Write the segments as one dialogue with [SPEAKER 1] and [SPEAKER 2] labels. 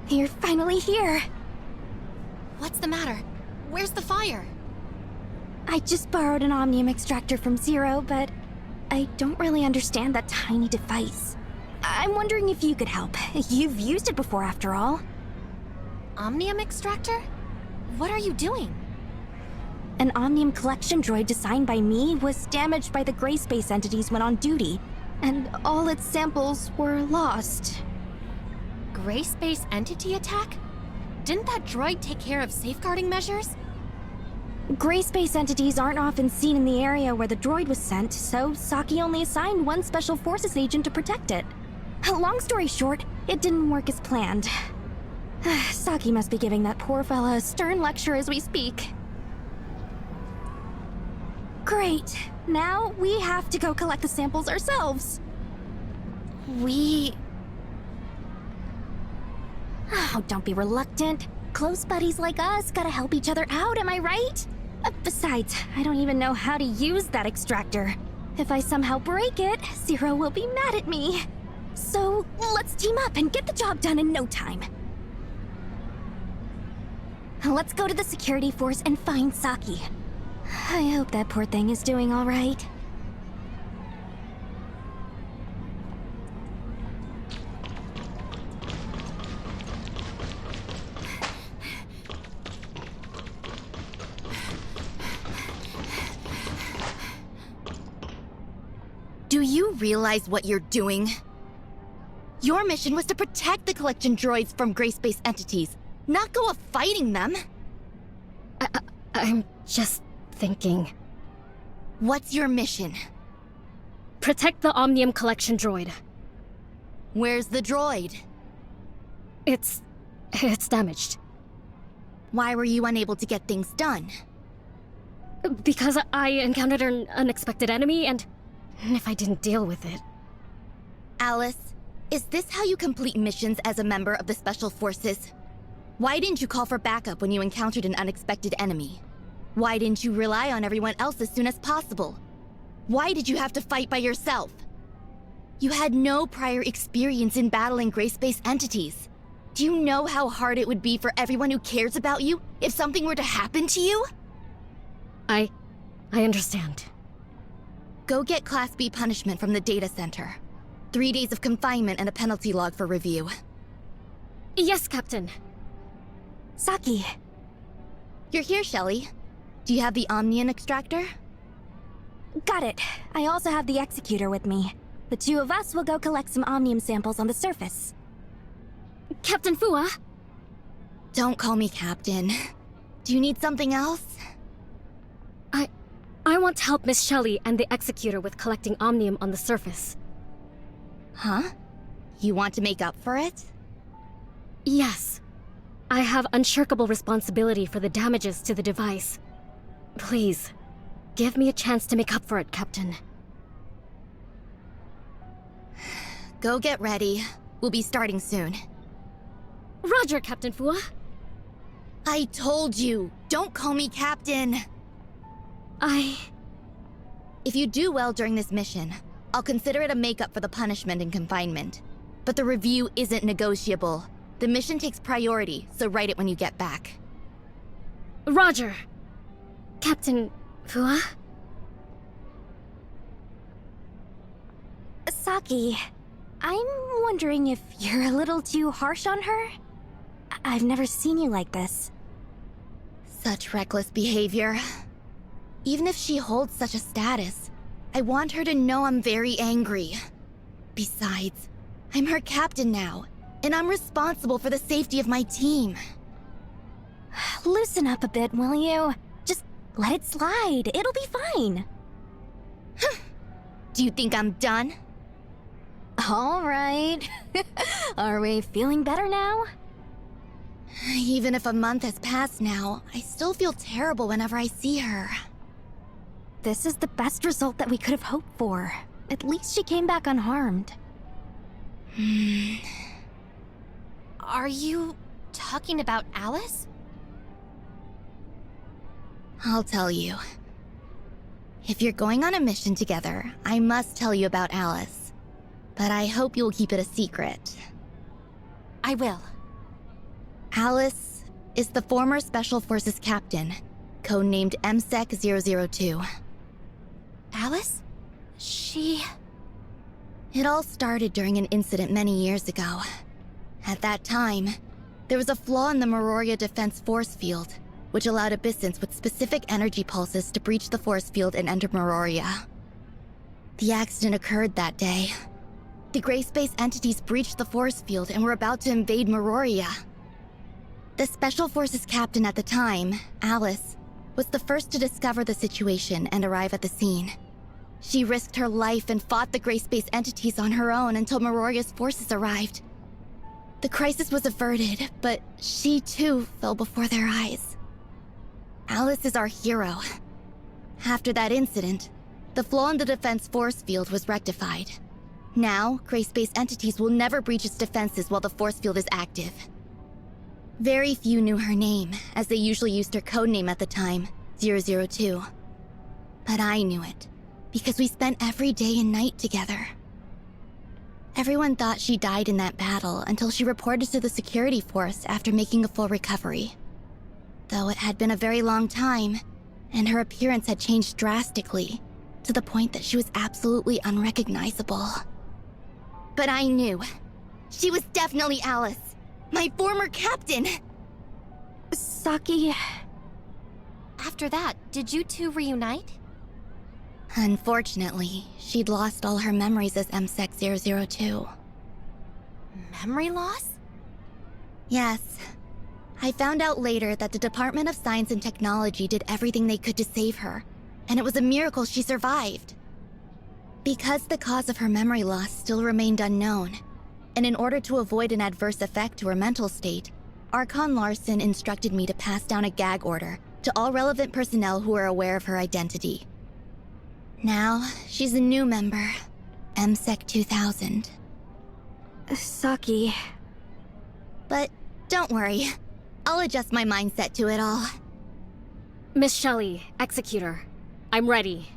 [SPEAKER 1] You're finally here.
[SPEAKER 2] What's the matter? Where's the fire?
[SPEAKER 1] I just borrowed an Omnium extractor from Zero, but I don't really understand that tiny device. I'm wondering if you could help. You've used it before, after all.
[SPEAKER 2] Omnium extractor? What are you doing?
[SPEAKER 1] An Omnium collection droid designed by me was damaged by the gray space entities when on duty, and all its samples were lost.
[SPEAKER 2] Gray space entity attack? Didn't that droid take care of safeguarding measures?
[SPEAKER 1] Gray space entities aren't often seen in the area where the droid was sent, so Saki only assigned one Special Forces agent to protect it. Long story short, it didn't work as planned. Saki must be giving that poor fella a stern lecture as we speak. Great. Now we have to go collect the samples ourselves. Oh, don't be reluctant. Close buddies like us gotta help each other out, am I right? Besides, I don't even know how to use that extractor. If I somehow break it, Zero will be mad at me. So, let's team up and get the job done in no time. Let's go to the security force and find Saki. I hope that poor thing is doing all right.
[SPEAKER 2] Do you realize what you're doing? Your mission was to protect the collection droids from gray space entities, not go off fighting them.
[SPEAKER 3] I'm just thinking.
[SPEAKER 2] What's your mission?
[SPEAKER 3] Protect the Omnium collection droid.
[SPEAKER 2] Where's the droid?
[SPEAKER 3] It's damaged.
[SPEAKER 2] Why were you unable to get things done?
[SPEAKER 3] Because I encountered an unexpected enemy, and if I didn't deal with it...
[SPEAKER 2] Alice, is this how you complete missions as a member of the Special Forces? Why didn't you call for backup when you encountered an unexpected enemy? Why didn't you rely on everyone else as soon as possible? Why did you have to fight by yourself? You had no prior experience in battling gray space entities. Do you know how hard it would be for everyone who cares about you if something were to happen to you?
[SPEAKER 3] I understand.
[SPEAKER 2] Go get Class B punishment from the data center. 3 days of confinement and a penalty log for review.
[SPEAKER 3] Yes, Captain.
[SPEAKER 1] Saki.
[SPEAKER 2] You're here, Shelley. Do you have the Omnium extractor?
[SPEAKER 1] Got it. I also have the Executor with me. The two of us will go collect some Omnium samples on the surface.
[SPEAKER 3] Captain Fua?
[SPEAKER 2] Don't call me Captain. Do you need something else?
[SPEAKER 3] I want to help Miss Shelley and the Executor with collecting Omnium on the surface.
[SPEAKER 2] Huh? You want to make up for it?
[SPEAKER 3] Yes. I have unshirkable responsibility for the damages to the device. Please, give me a chance to make up for it, Captain.
[SPEAKER 2] Go get ready. We'll be starting soon.
[SPEAKER 3] Roger, Captain Fua.
[SPEAKER 2] I told you, don't call me Captain. If you do well during this mission, I'll consider it a makeup for the punishment and confinement. But the review isn't negotiable. The mission takes priority, so write it when you get back.
[SPEAKER 3] Roger. Captain Fua?
[SPEAKER 1] Saki, I'm wondering if you're a little too harsh on her? I've never seen you like this.
[SPEAKER 2] Such reckless behavior. Even if she holds such a status, I want her to know I'm very angry. Besides, I'm her captain now, and I'm responsible for the safety of my team.
[SPEAKER 1] Loosen up a bit, will you? Just let it slide. It'll be fine.
[SPEAKER 2] Do you think I'm done?
[SPEAKER 1] All right. Are we feeling better now?
[SPEAKER 2] Even if a month has passed now, I still feel terrible whenever I see her.
[SPEAKER 1] This is the best result that we could have hoped for. At least she came back unharmed.
[SPEAKER 4] Are you talking about Alice?
[SPEAKER 2] I'll tell you. If you're going on a mission together, I must tell you about Alice. But I hope you'll keep it a secret.
[SPEAKER 4] I will.
[SPEAKER 2] Alice is the former Special Forces captain, codenamed MSEC-002.
[SPEAKER 4] Alice? She...
[SPEAKER 2] It all started during an incident many years ago. At that time, there was a flaw in the Meroria defense force field, which allowed Abyssins with specific energy pulses to breach the force field and enter Meroria. The accident occurred that day. The Gray Space entities breached the force field and were about to invade Meroria. The Special Forces captain at the time, Alice, was the first to discover the situation and arrive at the scene. She risked her life and fought the Gray Space entities on her own until Meroria's forces arrived. The crisis was averted, but she too fell before their eyes. Alice is our hero. After that incident, the flaw in the defense force field was rectified. Now, Gray Space entities will never breach its defenses while the force field is active. Very few knew her name, as they usually used her codename at the time, 002. But I knew it, because we spent every day and night together. Everyone thought she died in that battle until she reported to the security force after making a full recovery. Though it had been a very long time, and her appearance had changed drastically, to the point that she was absolutely unrecognizable. But I knew. She was definitely Alice, my former captain!
[SPEAKER 1] Saki...
[SPEAKER 4] After that, did you two reunite?
[SPEAKER 2] Unfortunately, she'd lost all her memories as MSEC-002.
[SPEAKER 4] Memory loss?
[SPEAKER 2] Yes. I found out later that the Department of Science and Technology did everything they could to save her, and it was a miracle she survived. Because the cause of her memory loss still remained unknown, and in order to avoid an adverse effect to her mental state, Archon Larson instructed me to pass down a gag order to all relevant personnel who are aware of her identity. Now, she's a new member, MSEC 2000.
[SPEAKER 1] Saki...
[SPEAKER 2] But don't worry, I'll adjust my mindset to it all.
[SPEAKER 3] Miss Shelley, Executor. I'm ready.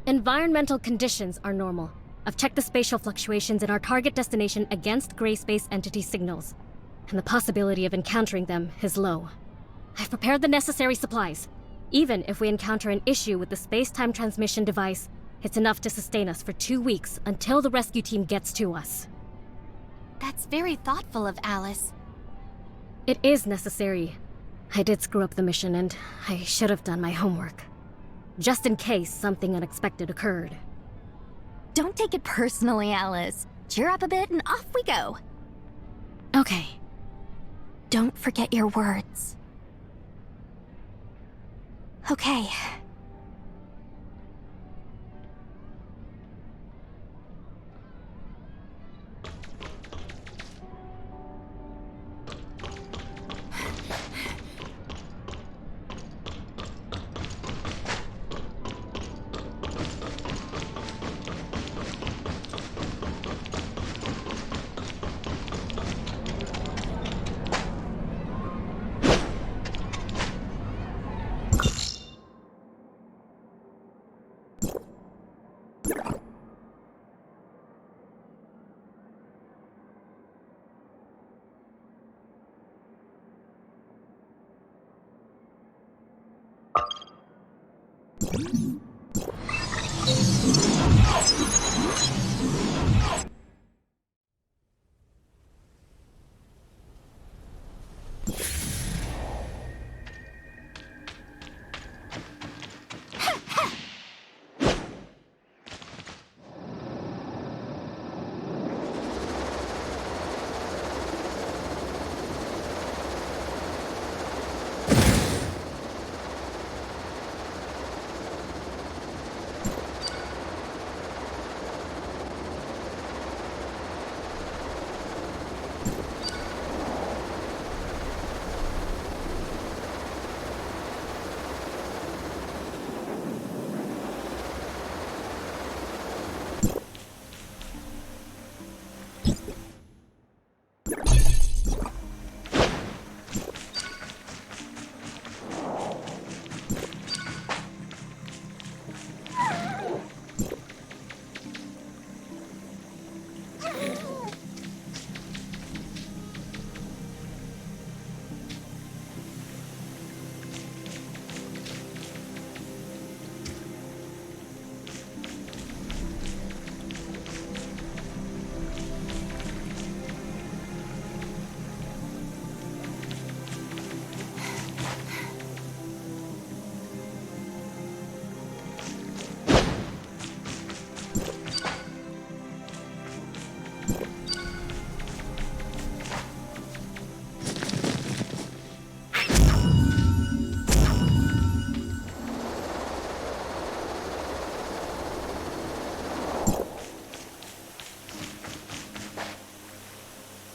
[SPEAKER 3] Environmental conditions are normal. I've checked the spatial fluctuations in our target destination against Gray Space entity signals, and the possibility of encountering them is low. I've prepared the necessary supplies. Even if we encounter an issue with the space-time transmission device, it's enough to sustain us for 2 weeks until the rescue team gets to us.
[SPEAKER 4] That's very thoughtful of Alice.
[SPEAKER 3] It is necessary. I did screw up the mission, and I should have done my homework. Just in case something unexpected occurred.
[SPEAKER 1] Don't take it personally, Alice. Cheer up a bit and off we go.
[SPEAKER 3] Okay.
[SPEAKER 1] Don't forget your words. Okay.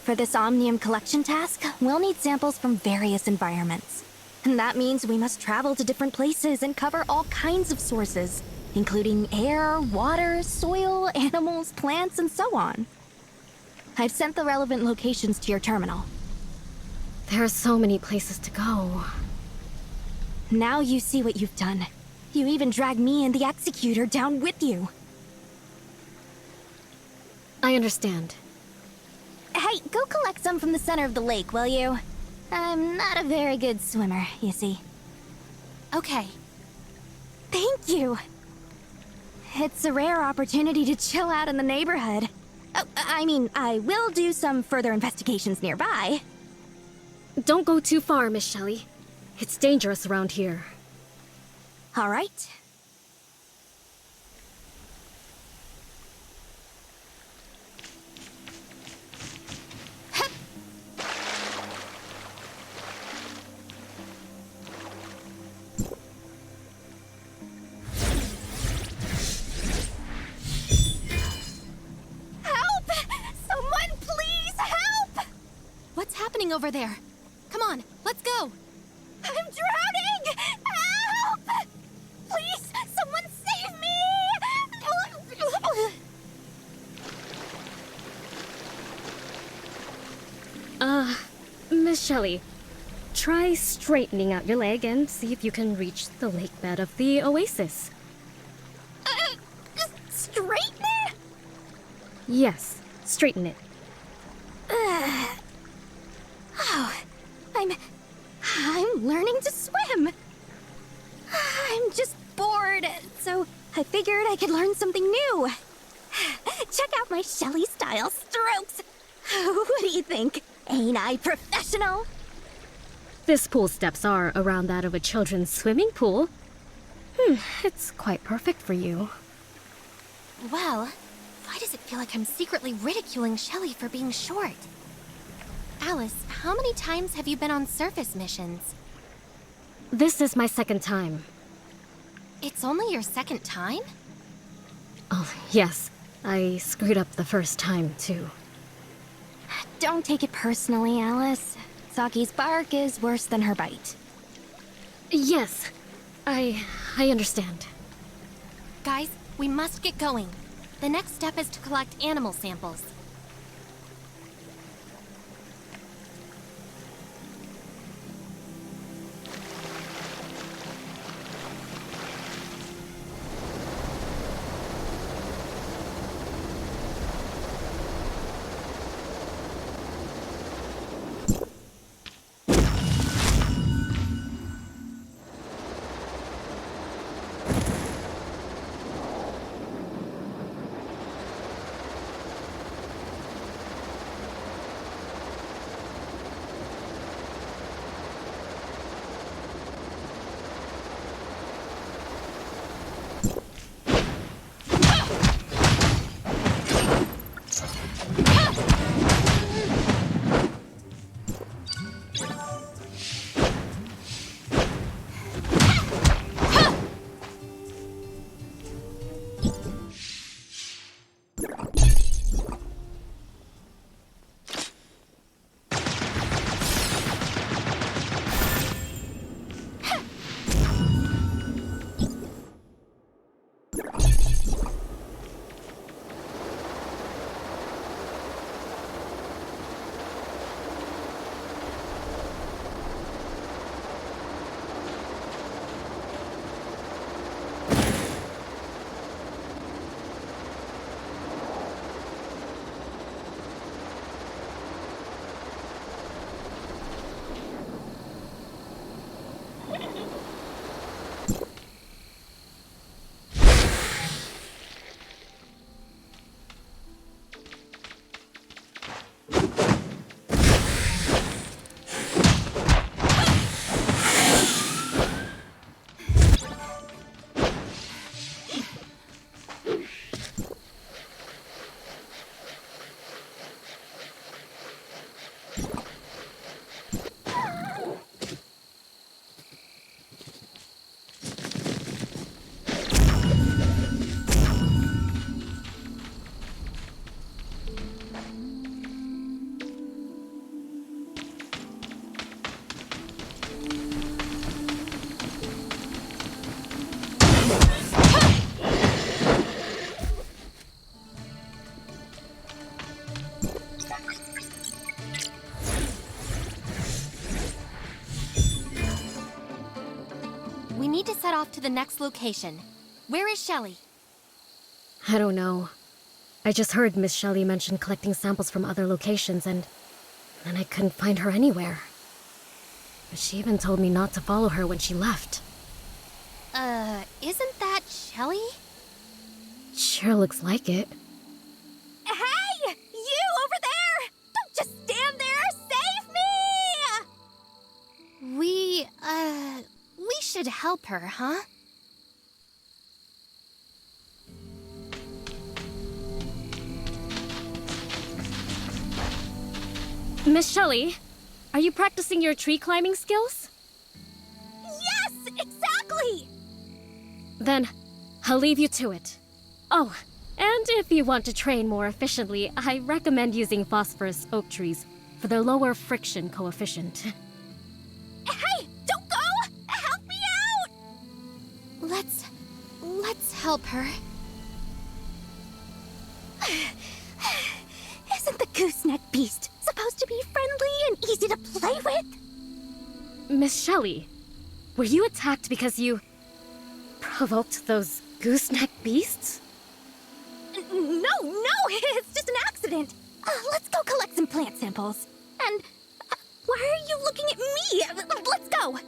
[SPEAKER 1] For this Omnium collection task, we'll need samples from various environments. And that means we must travel to different places and cover all kinds of sources, including air, water, soil, animals, plants, and so on. I've sent the relevant locations to your terminal.
[SPEAKER 3] There are so many places to go.
[SPEAKER 1] Now you see what you've done. You even dragged me and the Executor down with you.
[SPEAKER 3] I understand.
[SPEAKER 1] Hey, go collect some from the center of the lake, will you? I'm not a very good swimmer, you see.
[SPEAKER 4] Okay.
[SPEAKER 1] Thank you! It's a rare opportunity to chill out in the neighborhood. Oh, I mean, I will do some further investigations nearby.
[SPEAKER 3] Don't go too far, Miss Shelley. It's dangerous around here.
[SPEAKER 1] All right. Help! Someone please help!
[SPEAKER 4] What's happening over there? Come on, let's go.
[SPEAKER 1] I'm drowning! Help! Please, someone save me!
[SPEAKER 3] Miss Shelley, try straightening out your leg and see if you can reach the lake bed of the oasis.
[SPEAKER 1] Straighten it?
[SPEAKER 3] Yes, straighten it.
[SPEAKER 1] Oh, I'm learning to swim. I'm just bored, so I figured I could learn something new. Check out my Shelly style strokes. What do you think? Ain't I professional?
[SPEAKER 3] This pool steps are around that of a children's swimming pool. It's quite perfect for you.
[SPEAKER 4] Well, why does it feel like I'm secretly ridiculing Shelley for being short? Alice, how many times have you been on surface missions?
[SPEAKER 3] This is my second time.
[SPEAKER 4] It's only your second time?
[SPEAKER 3] Oh, yes. I screwed up the first time, too.
[SPEAKER 1] Don't take it personally, Alice. Saki's bark is worse than her bite.
[SPEAKER 3] Yes, I understand.
[SPEAKER 4] Guys, we must get going. The next step is to collect animal samples. off to the next location. Where is Shelly?
[SPEAKER 3] I don't know. I just heard Miss Shelley mention collecting samples from other locations, and then I couldn't find her anywhere. She even told me not to follow her when she left.
[SPEAKER 4] Isn't that Shelly?
[SPEAKER 3] Sure looks like it.
[SPEAKER 1] Hey! You over there! Don't just stand there! Save me!
[SPEAKER 4] We should help her, huh?
[SPEAKER 3] Miss Shelley, are you practicing your tree climbing skills?
[SPEAKER 1] Yes! Exactly!
[SPEAKER 3] Then, I'll leave you to it. Oh, and if you want to train more efficiently, I recommend using phosphorus oak trees for their lower friction coefficient.
[SPEAKER 1] Hey! Don't go! Help me out!
[SPEAKER 4] Let's help her.
[SPEAKER 1] Isn't the gooseneck beast supposed to be friendly and easy to play with?
[SPEAKER 3] Miss Shelley, were you attacked because you provoked those gooseneck beasts?
[SPEAKER 1] No, it's just an accident. Let's go collect some plant samples. And why are you looking at me? Let's go.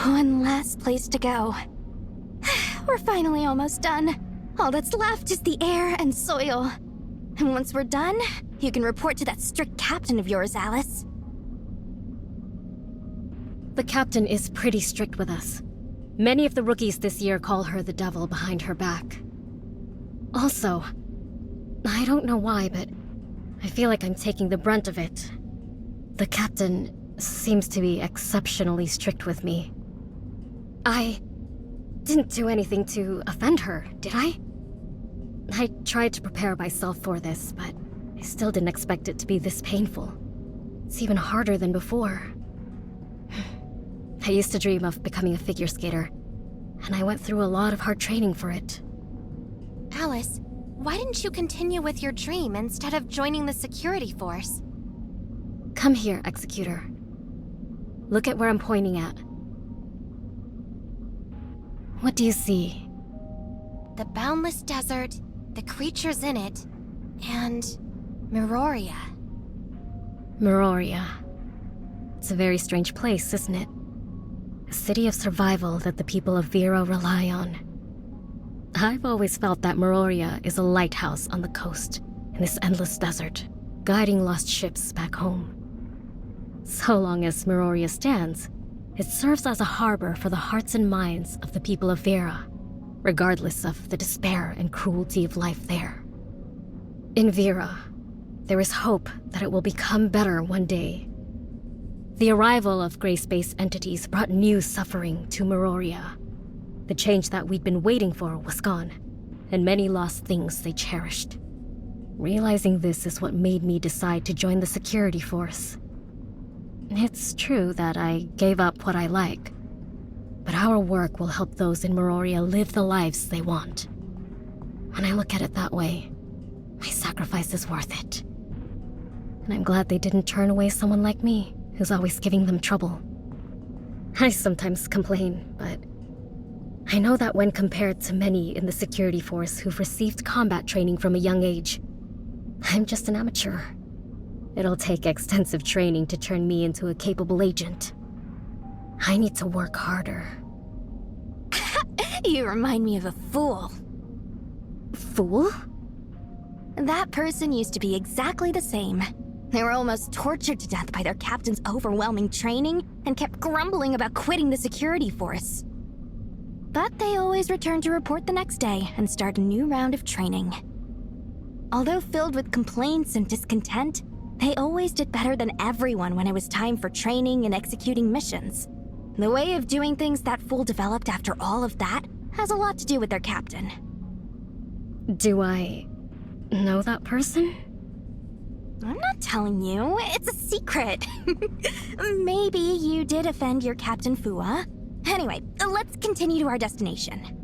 [SPEAKER 1] One last place to go. We're finally almost done. All that's left is the air and soil. And once we're done, you can report to that strict captain of yours, Alice.
[SPEAKER 3] The captain is pretty strict with us. Many of the rookies this year call her the devil behind her back. Also, I don't know why, but I feel like I'm taking the brunt of it. The captain seems to be exceptionally strict with me. I didn't do anything to offend her, did I? I tried to prepare myself for this, but I still didn't expect it to be this painful. It's even harder than before. I used to dream of becoming a figure skater, and I went through a lot of hard training for it.
[SPEAKER 4] Alice, why didn't you continue with your dream instead of joining the security force?
[SPEAKER 3] Come here, Executor. Look at where I'm pointing at. What do you see?
[SPEAKER 4] The boundless desert, the creatures in it, and Meroria.
[SPEAKER 3] Meroria. It's a very strange place, isn't it? A city of survival that the people of Vera rely on. I've always felt that Meroria is a lighthouse on the coast in this endless desert, guiding lost ships back home. So long as Meroria stands, it serves as a harbor for the hearts and minds of the people of Vera, regardless of the despair and cruelty of life there. In Vera, there is hope that it will become better one day. The arrival of gray space entities brought new suffering to Meroria. The change that we'd been waiting for was gone, and many lost things they cherished. Realizing this is what made me decide to join the security force. It's true that I gave up what I like, but our work will help those in Meroria live the lives they want. When I look at it that way, my sacrifice is worth it. And I'm glad they didn't turn away someone like me, who's always giving them trouble. I sometimes complain, but I know that when compared to many in the security force who've received combat training from a young age, I'm just an amateur. It'll take extensive training to turn me into a capable agent. I need to work harder.
[SPEAKER 1] You remind me of a fool.
[SPEAKER 3] Fool?
[SPEAKER 1] That person used to be exactly the same. They were almost tortured to death by their captain's overwhelming training and kept grumbling about quitting the security force. But they always returned to report the next day and start a new round of training. Although filled with complaints and discontent, they always did better than everyone when it was time for training and executing missions. The way of doing things that fool developed after all of that has a lot to do with their captain.
[SPEAKER 3] Do I know that person?
[SPEAKER 1] I'm not telling you, it's a secret. Maybe you did offend your Captain Fua. Anyway, let's continue to our destination.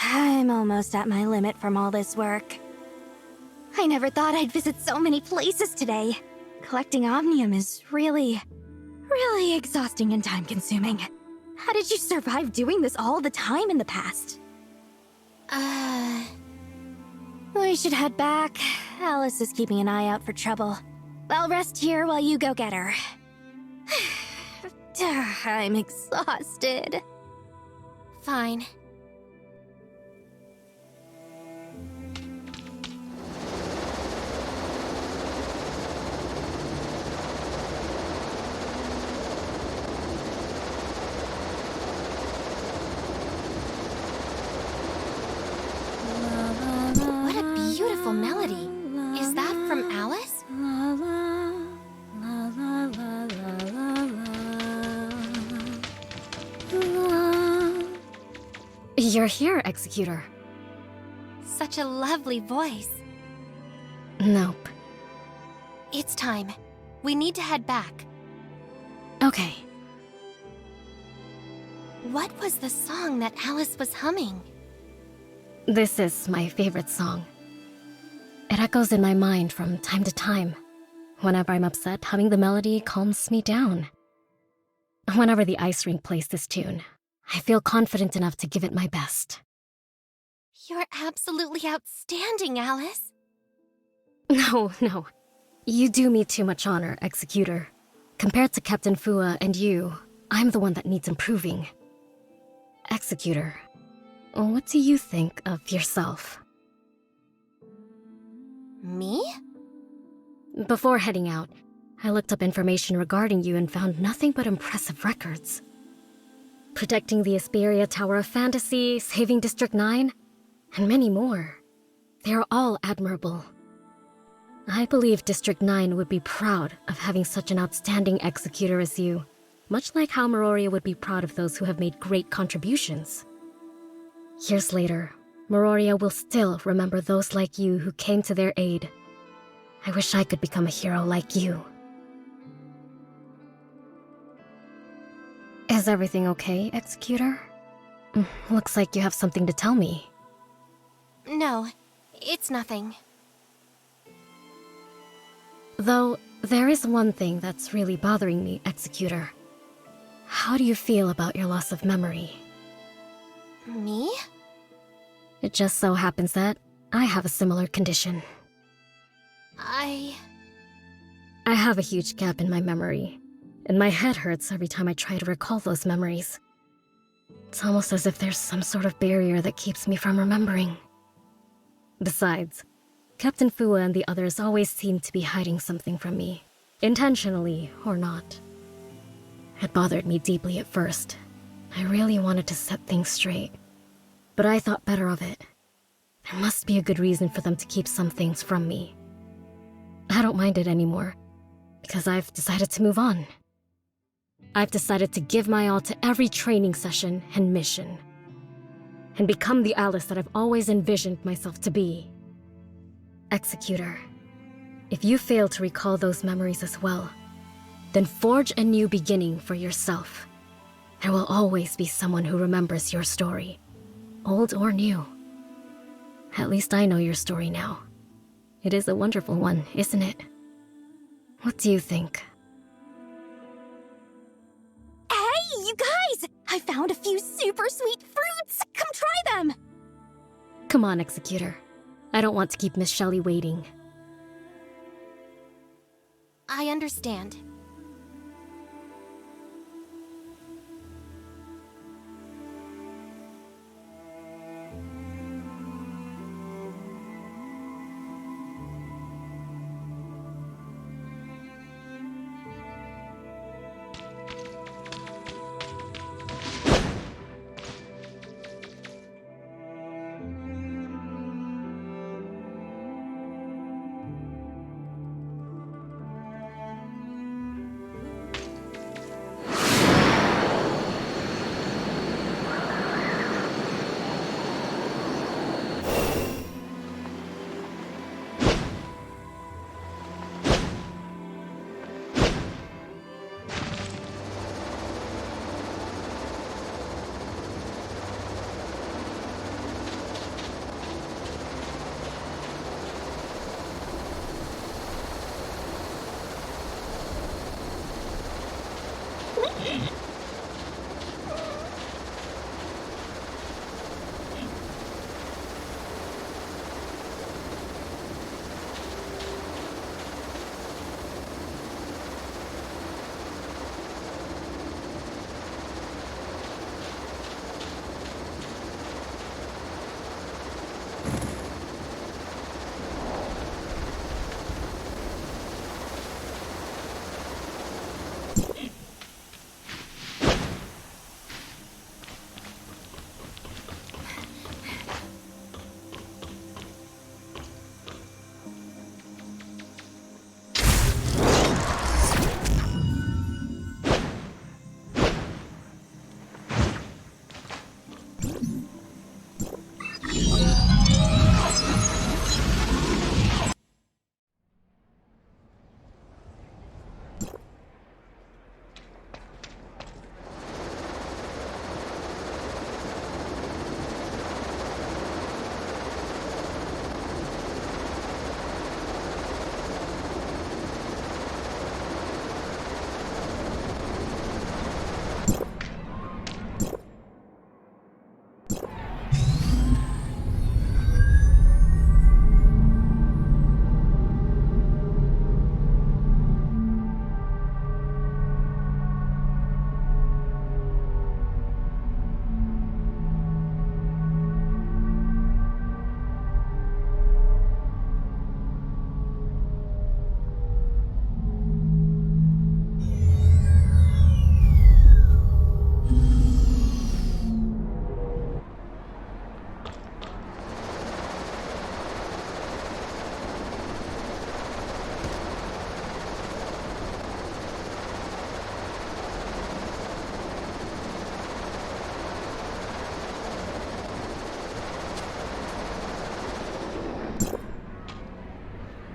[SPEAKER 1] I'm almost at my limit from all this work. I I never thought I'd visit so many places today. Collecting Omnium is really exhausting and time-consuming. How did you survive doing this all the time in the past? We should head back. Alice is keeping an eye out for trouble. I'll rest here while you go get her. I'm exhausted.
[SPEAKER 4] Fine. What a beautiful melody. Is that from Alice?
[SPEAKER 3] You're here, Executor.
[SPEAKER 4] Such a lovely voice.
[SPEAKER 3] Nope.
[SPEAKER 4] It's time. We need to head back.
[SPEAKER 3] Okay.
[SPEAKER 4] What was the song that Alice was humming?
[SPEAKER 3] This is my favorite song. It echoes in my mind from time to time. Whenever I'm upset, humming the melody calms me down. Whenever the ice rink plays this tune, I feel confident enough to give it my best.
[SPEAKER 4] You're absolutely outstanding, Alice.
[SPEAKER 3] No. You do me too much honor, Executor. Compared to Captain Fua and you, I'm the one that needs improving. Executor, what do you think of yourself?
[SPEAKER 4] Me?
[SPEAKER 3] Before heading out, I looked up information regarding you and found nothing but impressive records. Protecting the Asperia Tower of Fantasy, saving District 9, and many more. They are all admirable. I believe District 9 would be proud of having such an outstanding executor as you, much like how Meroria would be proud of those who have made great contributions. Years later, Meroria will still remember those like you who came to their aid. I wish I could become a hero like you. Is everything okay, Executor? Looks like you have something to tell me.
[SPEAKER 4] No, it's nothing.
[SPEAKER 3] Though, there is one thing that's really bothering me, Executor. How do you feel about your loss of memory?
[SPEAKER 4] Me?
[SPEAKER 3] It just so happens that I have a similar condition. I have a huge gap in my memory, and my head hurts every time I try to recall those memories. It's almost as if there's some sort of barrier that keeps me from remembering. Besides, Captain Fua and the others always seem to be hiding something from me, intentionally or not. It bothered me deeply at first. I really wanted to set things straight, but I thought better of it. There must be a good reason for them to keep some things from me. I don't mind it anymore, because I've decided to move on. I've decided to give my all to every training session and mission, and become the Alice that I've always envisioned myself to be. Executor, if you fail to recall those memories as well, then forge a new beginning for yourself. There will always be someone who remembers your story, old or new. At least I know your story now. It is a wonderful one, isn't it? What do you think?
[SPEAKER 1] Hey, you guys! I found a few super sweet fruits! Come try them!
[SPEAKER 3] Come on, Executor. I don't want to keep Miss Shelley waiting.
[SPEAKER 4] I understand.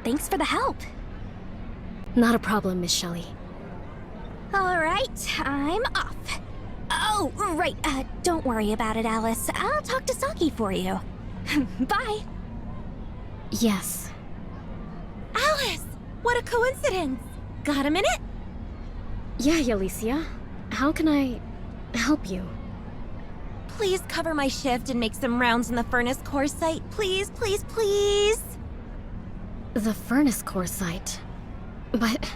[SPEAKER 1] thanks for the help.
[SPEAKER 3] Not a problem, Miss Shelley.
[SPEAKER 1] Alright, I'm off. Oh, right, don't worry about it, Alice. I'll talk to Saki for you. Bye.
[SPEAKER 3] Yes.
[SPEAKER 4] Alice! What a coincidence! Got a minute?
[SPEAKER 3] Yeah, Alicia. How can I help you?
[SPEAKER 4] Please cover my shift and make some rounds in the furnace core site. Please, please, please!
[SPEAKER 3] The furnace core site. But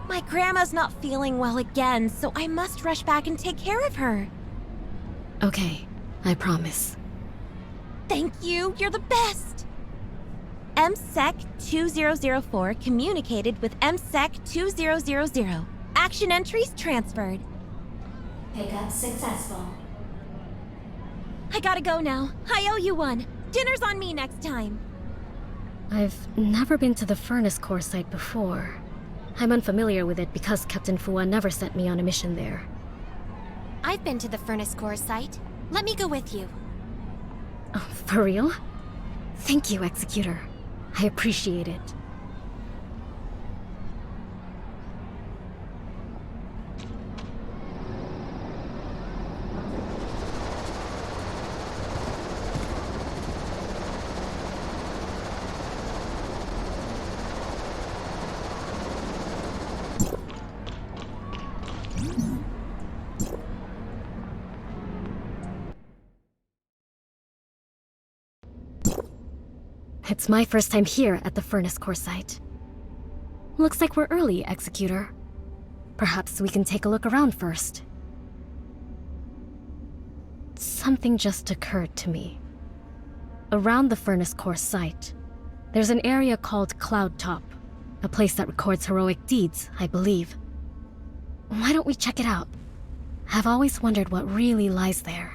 [SPEAKER 4] My grandma's not feeling well again, so I must rush back and take care of her.
[SPEAKER 3] okay, I promise.
[SPEAKER 4] Thank you, you're the best! MSEC 2004 communicated with MSEC 2000. Action entries transferred.
[SPEAKER 1] Pickup successful.
[SPEAKER 4] I gotta go now. I owe you one. Dinner's on me next time.
[SPEAKER 3] I've never been to the furnace core site before. I'm unfamiliar with it because Captain Fua never sent me on a mission there.
[SPEAKER 4] I've been to the furnace core site. Let me go with you.
[SPEAKER 3] Oh, for real? Thank you, Executor. I appreciate it. It's my first time here at the furnace core site. Looks like we're early, Executor. Perhaps we can take a look around first. Something just occurred to me. Around the furnace core site, there's an area called Cloud Top, a place that records heroic deeds, I believe. Why don't we check it out? I've always wondered what really lies there.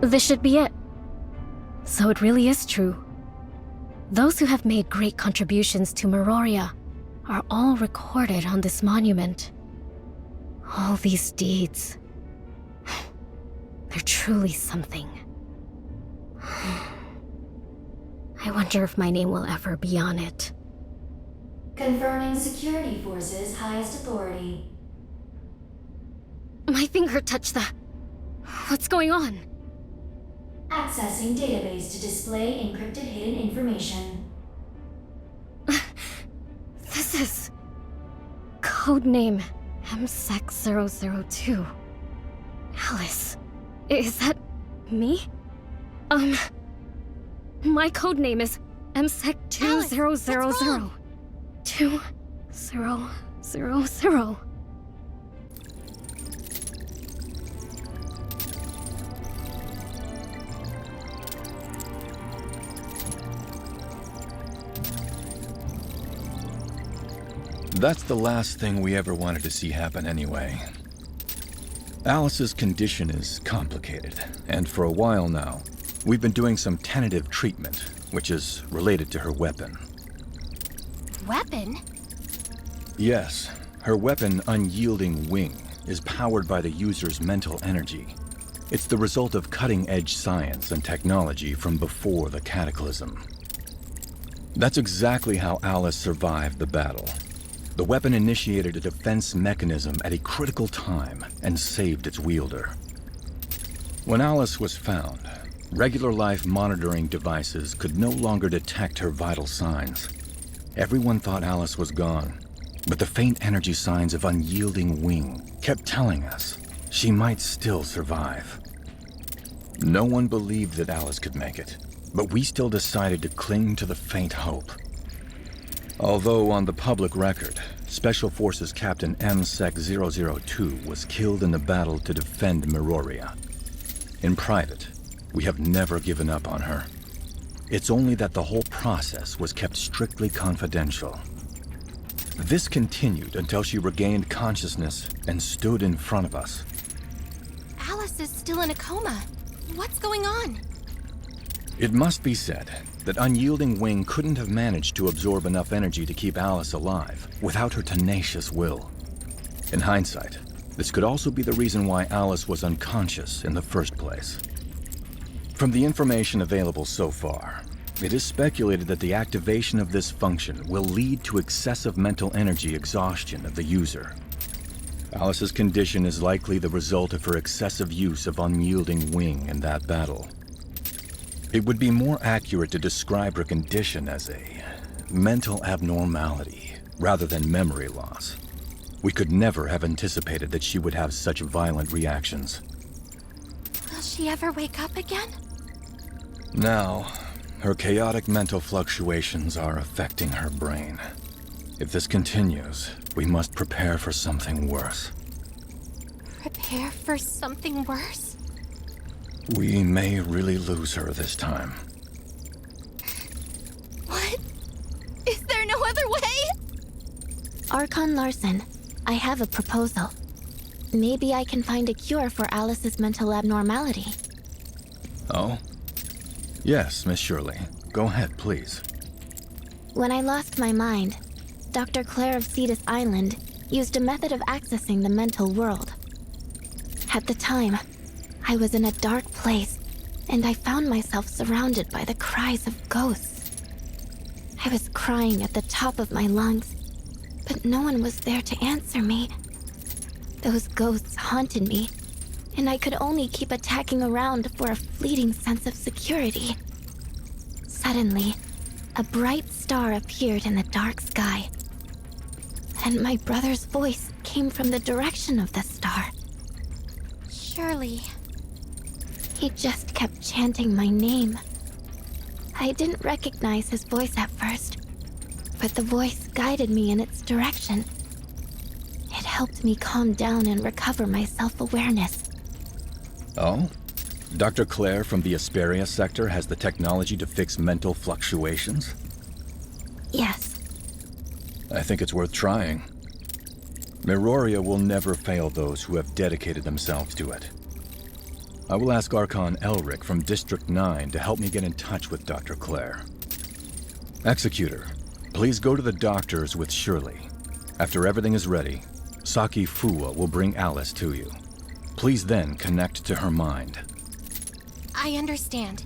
[SPEAKER 3] This should be it. So it really is true. Those who have made great contributions to Meroria are all recorded on this monument. All these deeds. They're truly something. I wonder if my name will ever be on it.
[SPEAKER 1] Confirming security forces' highest authority.
[SPEAKER 3] My finger touched the... What's going on?
[SPEAKER 1] Accessing database to display encrypted hidden information.
[SPEAKER 3] This is... Codename MSEC 002. Alice, is that me? My codename is MSEC 2000. 2000.
[SPEAKER 5] That's the last thing we ever wanted to see happen anyway. Alice's condition is complicated, and for a while now, we've been doing some tentative treatment, which is related to her weapon.
[SPEAKER 4] Weapon?
[SPEAKER 5] Yes, her weapon, Unyielding Wing, is powered by the user's mental energy. It's the result of cutting-edge science and technology from before the Cataclysm. That's exactly how Alice survived the battle. The weapon initiated a defense mechanism at a critical time and saved its wielder. When Alice was found, regular life monitoring devices could no longer detect her vital signs. Everyone thought Alice was gone, but the faint energy signs of unyielding wing kept telling us she might still survive. No one believed that Alice could make it, but we still decided to cling to the faint hope. Although on the public record, Special Forces Captain MSEC-002 was killed in the battle to defend Meroria. In private, we have never given up on her. It's only that the whole process was kept strictly confidential. This continued until she regained consciousness and stood in front of us.
[SPEAKER 4] Alice is still in a coma. What's going on?
[SPEAKER 5] It must be said that Unyielding Wing couldn't have managed to absorb enough energy to keep Alice alive without her tenacious will. In hindsight, this could also be the reason why Alice was unconscious in the first place. From the information available so far, it is speculated that the activation of this function will lead to excessive mental energy exhaustion of the user. Alice's condition is likely the result of her excessive use of Unyielding Wing in that battle. It would be more accurate to describe her condition as a mental abnormality rather than memory loss. We could never have anticipated that she would have such violent reactions.
[SPEAKER 4] Will she ever wake up again?
[SPEAKER 5] Now, her chaotic mental fluctuations are affecting her brain. If this continues, we must prepare for something worse.
[SPEAKER 4] Prepare for something worse?
[SPEAKER 5] We may really lose her this time.
[SPEAKER 2] What? Is there no other way?
[SPEAKER 1] Archon Larson, I have a proposal. Maybe I can find a cure for Alice's mental abnormality.
[SPEAKER 5] Oh? Yes, Miss Shirley. Go ahead, please.
[SPEAKER 1] When I lost my mind, Dr. Claire of Cetus Island used a method of accessing the mental world. At the time, I was in a dark place, and I found myself surrounded by the cries of ghosts. I was crying at the top of my lungs, but no one was there to answer me. Those ghosts haunted me, and I could only keep attacking around for a fleeting sense of security. Suddenly, a bright star appeared in the dark sky, and my brother's voice came from the direction of the star.
[SPEAKER 4] Shirley.
[SPEAKER 1] He just kept chanting my name. I didn't recognize his voice at first, but the voice guided me in its direction. It helped me calm down and recover my self-awareness.
[SPEAKER 5] Oh? Dr. Claire from the Asperia sector has the technology to fix mental fluctuations?
[SPEAKER 1] Yes.
[SPEAKER 5] I think it's worth trying. Meroria will never fail those who have dedicated themselves to it. I will ask Archon Elric from District 9 to help me get in touch with Dr. Claire. Executor, please go to the doctors with Shirley. After everything is ready, Saki Fuwa will bring Alice to you. Please then connect to her mind.
[SPEAKER 4] I understand.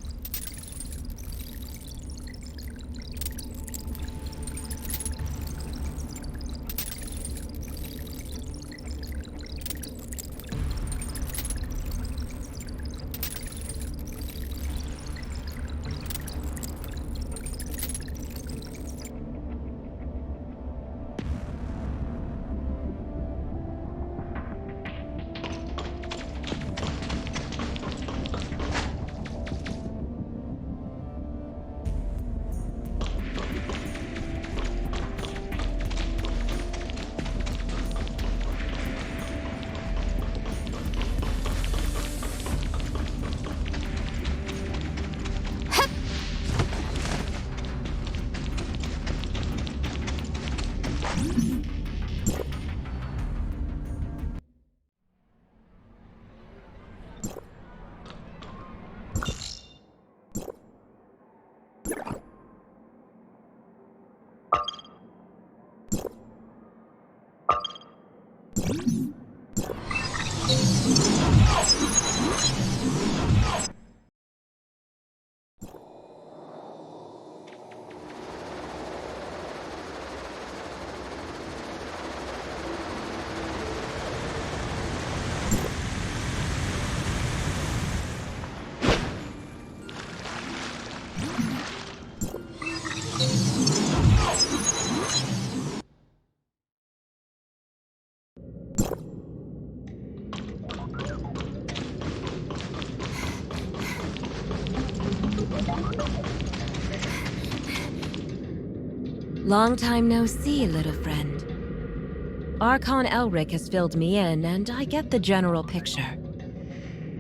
[SPEAKER 6] Long time no see, little friend. Archon Elric has filled me in, and I get the general picture.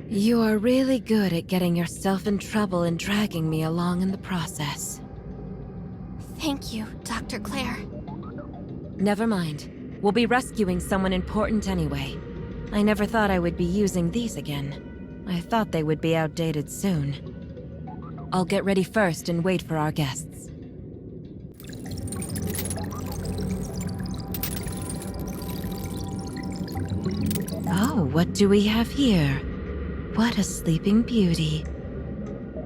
[SPEAKER 6] You are really good at getting yourself in trouble and dragging me along in the process.
[SPEAKER 4] Thank you, Dr. Claire.
[SPEAKER 6] Never mind. We'll be rescuing someone important anyway. I never thought I would be using these again. I thought they would be outdated soon. I'll get ready first and wait for our guests. Oh, what do we have here? What a sleeping beauty.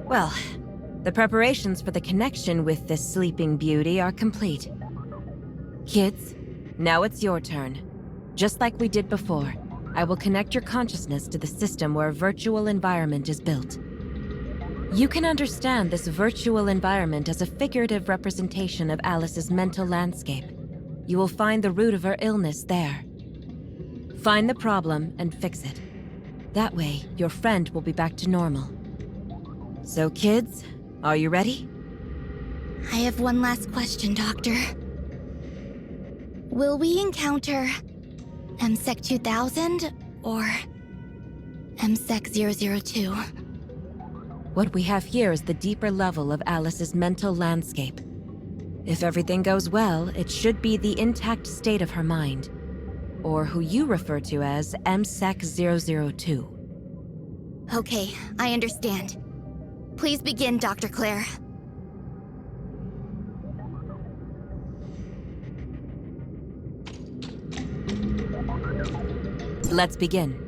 [SPEAKER 6] Well, the preparations for the connection with this sleeping beauty are complete. Kids, now it's your turn. Just like we did before, I will connect your consciousness to the system where a virtual environment is built. You can understand this virtual environment as a figurative representation of Alice's mental landscape. You will find the root of her illness there. Find the problem and fix it. That way, your friend will be back to normal. So kids, are you ready?
[SPEAKER 2] I have one last question, Doctor. Will we encounter MSEC 2000 or MSEC 002?
[SPEAKER 6] What we have here is the deeper level of Alice's mental landscape. If everything goes well, it should be the intact state of her mind, or who you refer to as MSEC 002.
[SPEAKER 2] Okay, I understand. Please begin, Dr. Claire.
[SPEAKER 6] Let's begin.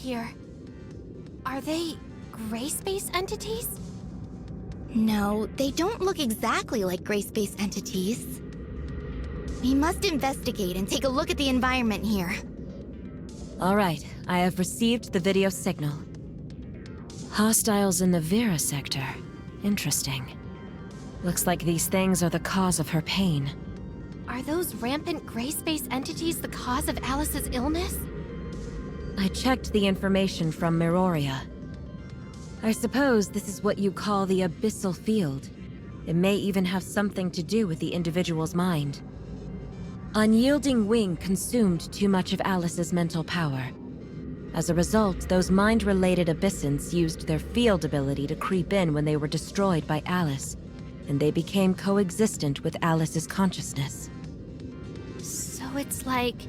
[SPEAKER 4] Here. Are they gray space entities?
[SPEAKER 2] No, they don't look exactly like gray space entities. We must investigate and take a look at the environment here.
[SPEAKER 6] All right, I have received the video signal. Hostiles in the Vera sector. Interesting. Looks like these things are the cause of her pain.
[SPEAKER 4] Are those rampant gray space entities the cause of Alice's illness?
[SPEAKER 6] I checked the information from Miroria. I suppose this is what you call the abyssal field. It may even have something to do with the individual's mind. Unyielding Wing consumed too much of Alice's mental power. As a result, those mind-related abyssins used their field ability to creep in when they were destroyed by Alice, and they became coexistent with Alice's consciousness.
[SPEAKER 4] So it's like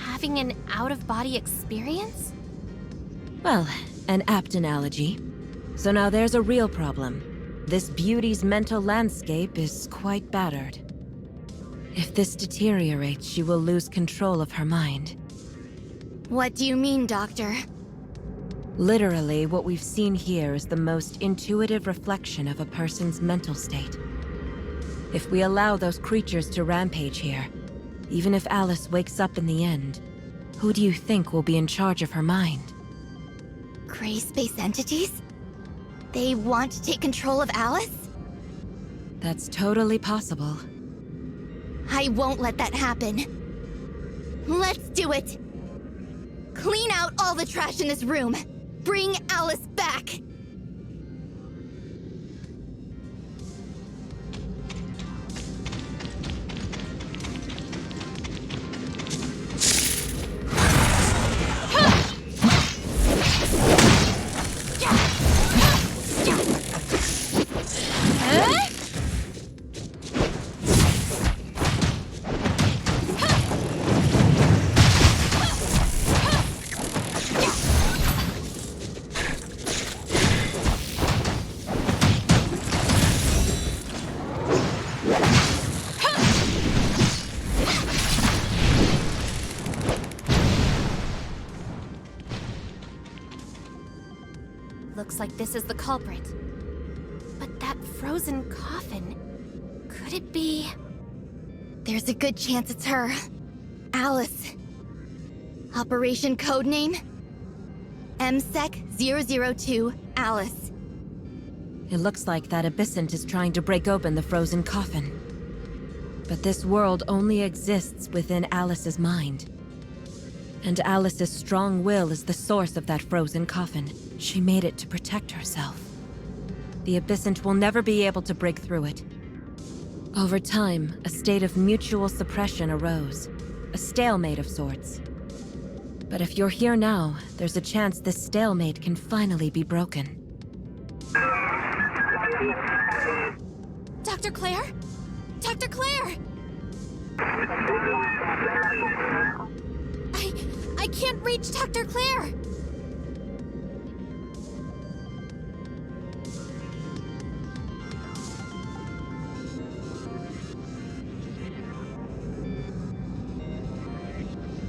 [SPEAKER 4] having an out-of-body experience?
[SPEAKER 6] Well, an apt analogy. So now there's a real problem. This beauty's mental landscape is quite battered. If this deteriorates, she will lose control of her mind.
[SPEAKER 2] What do you mean, Doctor?
[SPEAKER 6] Literally, what we've seen here is the most intuitive reflection of a person's mental state. If we allow those creatures to rampage here, even if Alice wakes up in the end, who do you think will be in charge of her mind?
[SPEAKER 2] Gray space entities? They want to take control of Alice?
[SPEAKER 6] That's totally possible.
[SPEAKER 2] I won't let that happen. Let's do it! Clean out all the trash in this room! Bring Alice back!
[SPEAKER 4] looks like this is the culprit. But that frozen coffin... could it be...
[SPEAKER 2] There's a good chance it's her. Alice. Operation codename? MSEC-002 Alice.
[SPEAKER 6] It looks like that Abyssant is trying to break open the frozen coffin. But this world only exists within Alice's mind. And Alice's strong will is the source of that frozen coffin. She made it to protect herself. The Abyssant will never be able to break through it. Over time, a state of mutual suppression arose. A stalemate of sorts. But if you're here now, there's a chance this stalemate can finally be broken.
[SPEAKER 2] Dr. Claire? Dr. Claire! I can't reach Dr. Claire!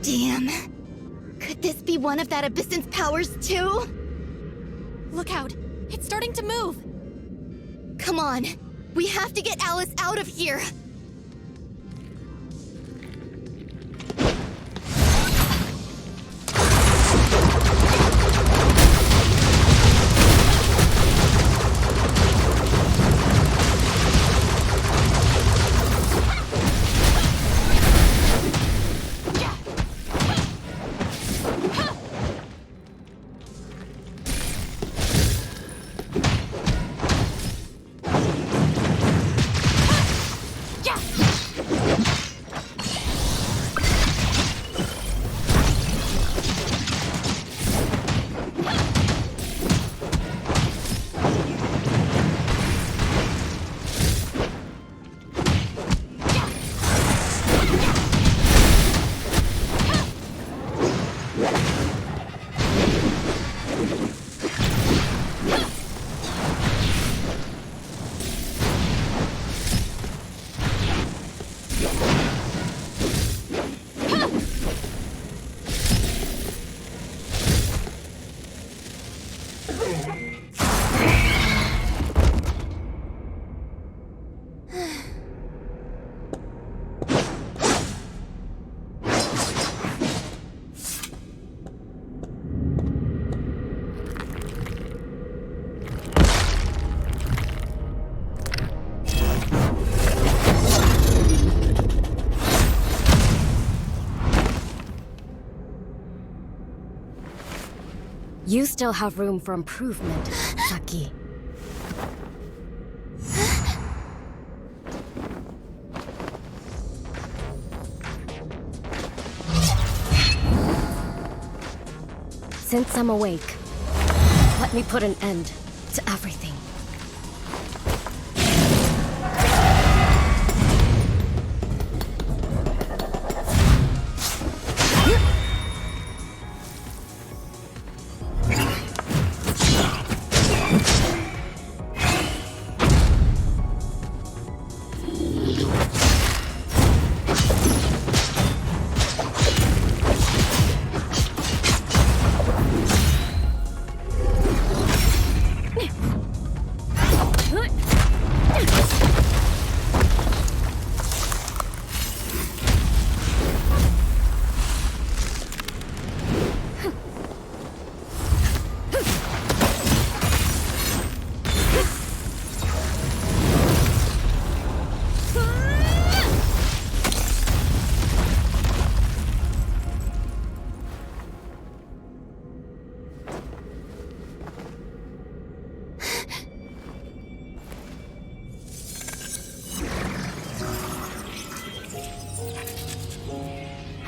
[SPEAKER 2] Damn. Could this be one of that Abyssant's powers too? Look out! It's starting to move! Come on! We have to get Alice out of here!
[SPEAKER 3] You still have room for improvement, Saki. Since I'm awake, let me put an end to everything.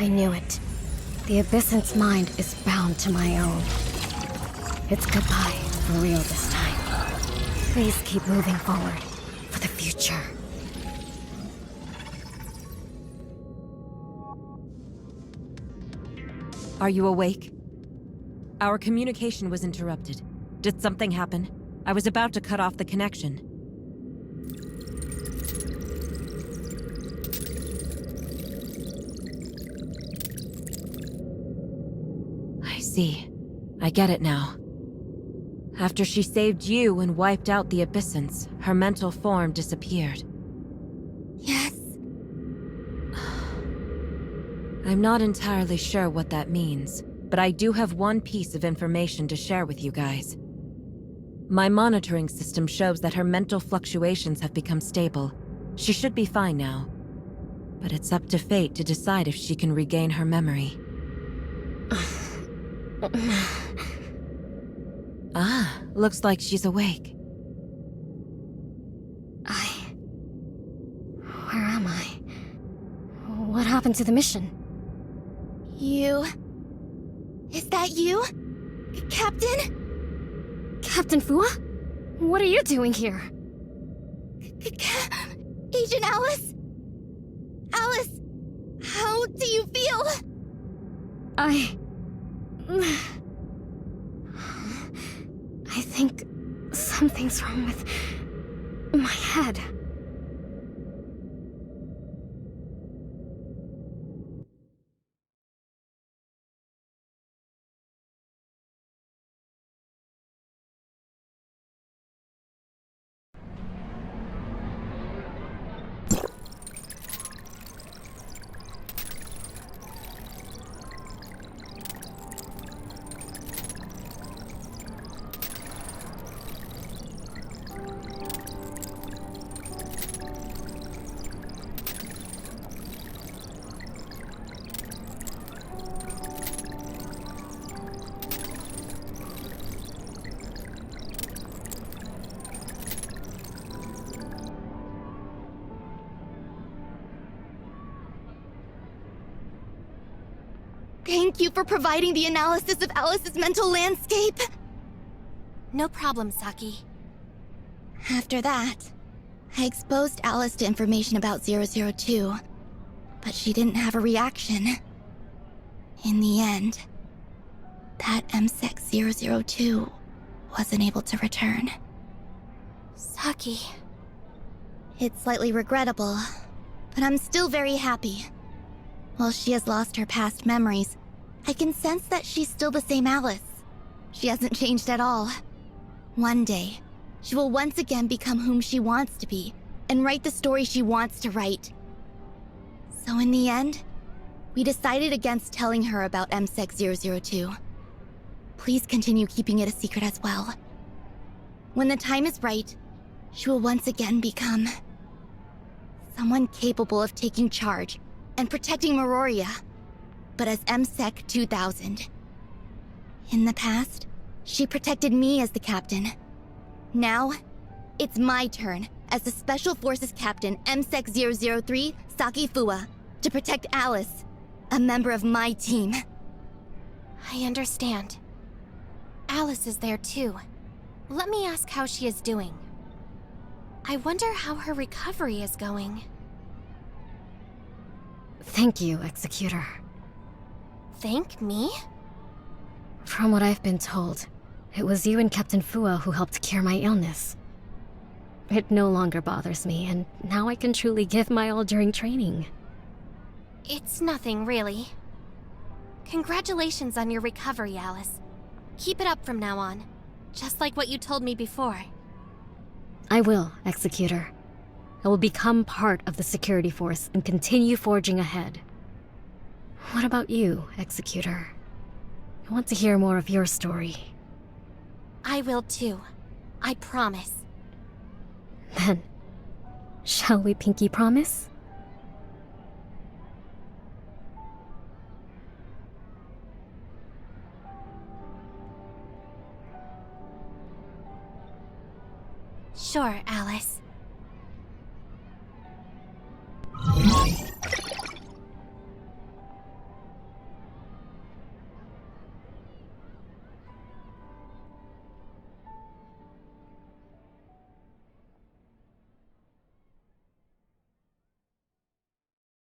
[SPEAKER 3] I knew it. The Abyssant's mind is bound to my own. It's goodbye, for real this time. Please keep moving forward, for the future.
[SPEAKER 6] Are you awake? Our communication was interrupted. Did something happen? I was about to cut off the connection. I see. I get it now. After she saved you and wiped out the Abyssins, her mental form disappeared.
[SPEAKER 2] Yes.
[SPEAKER 6] I'm not entirely sure what that means, but I do have one piece of information to share with you guys. My monitoring system shows that her mental fluctuations have become stable. She should be fine now. But it's up to fate to decide if she can regain her memory. Looks like she's awake.
[SPEAKER 3] Where am I? What happened to the mission?
[SPEAKER 2] You... Is that you? Captain?
[SPEAKER 3] Captain Fua? What are you doing here?
[SPEAKER 2] Agent Alice? Alice, how do you feel?
[SPEAKER 3] I think something's wrong with my head.
[SPEAKER 2] Thank you for providing the analysis of Alice's mental landscape.
[SPEAKER 4] No problem, Saki.
[SPEAKER 2] After that, I exposed Alice to information about 002, but she didn't have a reaction. In the end, that MSEC 002 wasn't able to return.
[SPEAKER 4] Saki.
[SPEAKER 2] It's slightly regrettable, but I'm still very happy. While she has lost her past memories, I can sense that she's still the same Alice. She hasn't changed at all. One day, she will once again become whom she wants to be, and write the story she wants to write. So in the end, we decided against telling her about MSEC 002. Please continue keeping it a secret as well. When the time is right, she will once again become someone capable of taking charge and protecting Meroria, but as MSEC 2000. In the past, she protected me as the captain. Now, it's my turn as the Special Forces Captain MSEC 003, Saki Fua, to protect Alice, a member of my team.
[SPEAKER 4] I understand. Alice is there too. Let me ask how she is doing. I wonder how her recovery is going.
[SPEAKER 3] Thank you, Executor.
[SPEAKER 4] Thank me?
[SPEAKER 3] From what I've been told, it was you and Captain Fua who helped cure my illness. It no longer bothers me, and now I can truly give my all during training.
[SPEAKER 4] It's nothing, really. Congratulations on your recovery, Alice. Keep it up from now on, just like what you told me before.
[SPEAKER 3] I will, Executor. I will become part of the security force and continue forging ahead. What about you, Executor? I want to hear more of your story.
[SPEAKER 4] I will too. I promise.
[SPEAKER 3] Then, shall we pinky promise?
[SPEAKER 4] Sure, Alice.